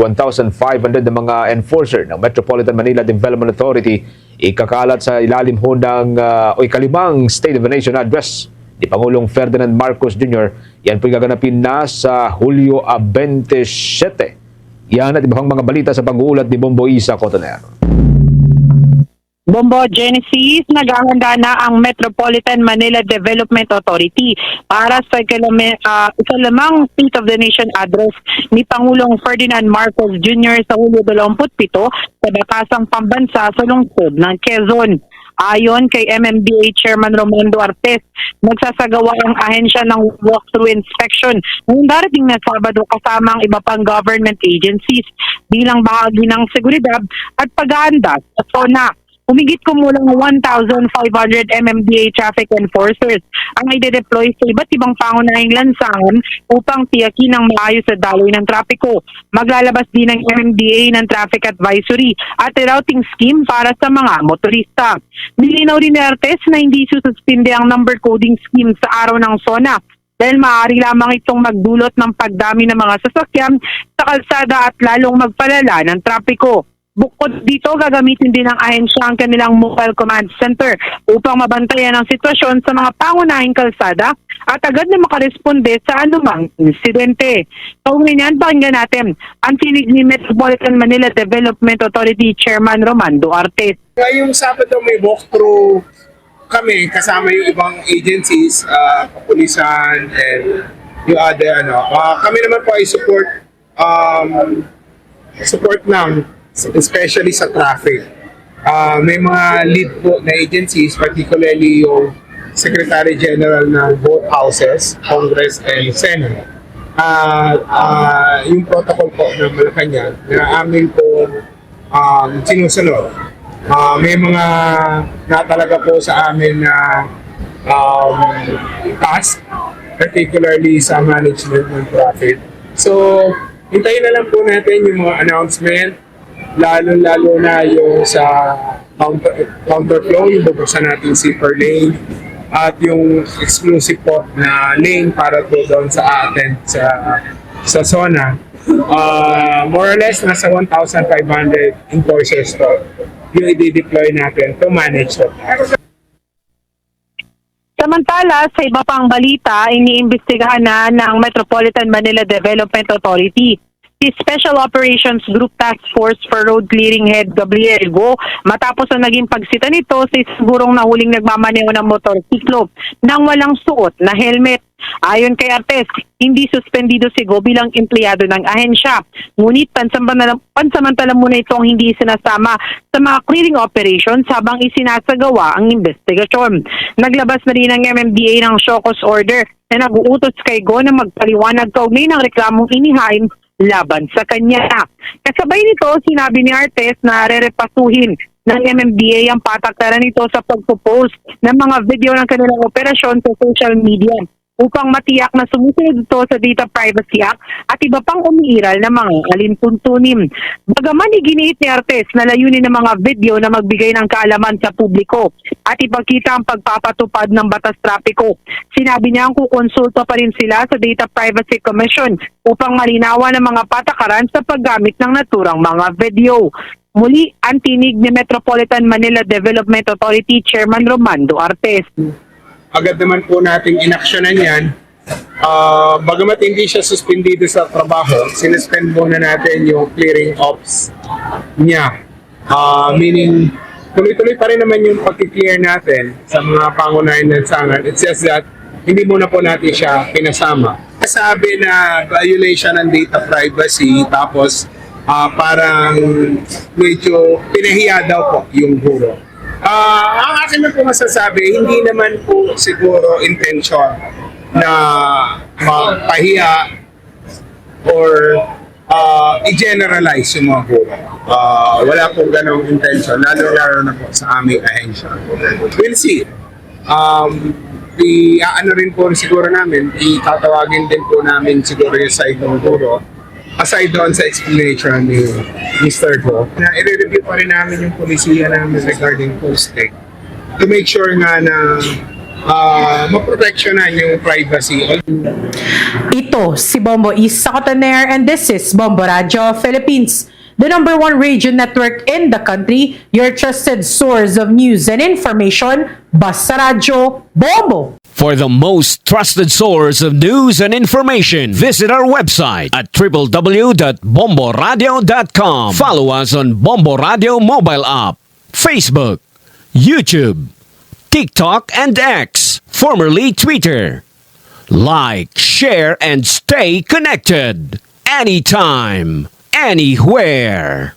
1,500 na mga enforcer ng Metropolitan Manila Development Authority ikakalat sa ilalim ho ng ikalimang State of the Nation Address ni Pangulong Ferdinand Marcos Jr. Yan po'y gaganapin na sa Hulyo 27. Yan at ibang mga balita sa pag-uulat ni Bombo Isa Cotoner. Bombo Genesis, naghahanda na ang Metropolitan Manila Development Authority para sa ikalimang State of the Nation Address ni Pangulong Ferdinand Marcos Jr. sa Hulyo 27 sa Batasang Pambansa sa lungsod ng Quezon. Ayon kay MMDA Chairman Romando Artes, magsasagawa ang ahensya ng walkthrough inspection ngayong darating na Sabado kasama ang iba pang government agencies bilang bahagi ng seguridad at pag-aanda sa SONA. Humigit kumulang 1,500 MMDA traffic enforcers ang ide-deploy sa iba't ibang pangunahing lansangan upang tiyakin ang maayos sa daloy ng trapiko. Maglalabas din ng MMDA ng traffic advisory at routing scheme para sa mga motorista. Nilinaw rin ni Artes na hindi sususpinde ang number coding scheme sa araw ng SONA dahil maaari lamang itong magdulot ng pagdami ng mga sasakyan sa kalsada at lalong magpalala ng trapiko. Bukod dito, gagamitin din ng ahensya ang kanilang mobile command center upang mabantayan ang sitwasyon sa mga pangunahing kalsada at agad na makaresponde sa anumang insidente. Kaugnay niyan, pakinggan natin ang tinig ni Metropolitan Manila Development Authority Chairman Romando Artes. Ngayong Sabado may walkthrough kami kasama yung ibang agencies, kapulisan and yung other kami naman po ay support ng especially sa traffic. May mga lead po na agencies, particularly yung Secretary General ng both houses, Congress and Senate. Yung protocol po ng Malacanang na amin po sinusunod. May mga natalaga po sa amin na task, particularly sa management ng traffic. So, hintayin na lang po natin yung mga announcement, lalo na yung sa counterflow, yung bubuksan natin zipper lane at yung exclusive po na lane para po doon sa atin sa SONA. More or less nasa 1,500 enforcers po yung i-deploy natin to manage that. Samantala, sa iba pang balita, iniimbestigahan na ng Metropolitan Manila Development Authority si Special Operations Group Task Force for Road Clearing Head Gabriel Go matapos ang naging pagsita nito sa sigurong nahuling nagmamaneho ng motorsiklo nang walang suot na helmet. Ayon kay Artes, hindi suspendido si Go bilang empleyado ng ahensya. Ngunit pansamantala muna itong hindi sinasama sa mga clearing operations habang isinasagawa ang investigasyon. Naglabas na rin ang MMDA ng show cause order na nag-uutos kay Go na magpaliwanag kaugnay ng reklamong inihain laban sa kanya. Kasabay nito, sinabi ni Artes na rerepasuhin ng MMDA ang patakaran nito sa pagpo-post ng mga video ng kanilang operasyon sa social media upang matiyak na sumusunod ito sa Data Privacy Act at iba pang umiiral na mga alintuntunin. Bagaman iginiit ni Artes na layunin ng mga video na magbigay ng kaalaman sa publiko at ipakita ang pagpapatupad ng batas trapiko. Sinabi niya ang kukonsulta pa rin sila sa Data Privacy Commission upang malinawan ang mga patakaran sa paggamit ng naturang mga video. Muli, ang tinig ni Metropolitan Manila Development Authority Chairman Romando Artes. Agad naman po nating inaksyonan yan. Bagamat hindi siya suspendido sa trabaho, sinuspend muna natin yung clearing ops niya. Meaning, tuloy-tuloy pa rin naman yung pag-clear natin sa mga pangunahing lansangan. It's just that hindi muna po natin siya pinasama. Sabi na violation ng data privacy, tapos parang medyo pinahiya daw po yung guro. Ang akin na po masasabi, hindi naman po siguro intention na mapahiya or i-generalize yung mga guro. Wala pong ganong intention, lalo na po sa aming ahensya. We'll see. Ano rin po siguro namin, itatawagin din po namin siguro yung side ng guro. Aside doon sa explanation ni Mr. Go, na i-review pa rin namin yung polisiya namin regarding posting to make sure nga na maproteksyonan yung privacy. Ito Ito si Bombo Isa Cotoner and this is Bombo Radio Philippines, the #1 radio network in the country, your trusted source of news and information, Basta Radio Bombo. For the most trusted source of news and information, visit our website at www.bomboradio.com. Follow us on Bombo Radio mobile app, Facebook, YouTube, TikTok, and X, formerly Twitter. Like, share, and stay connected. Anytime, anywhere.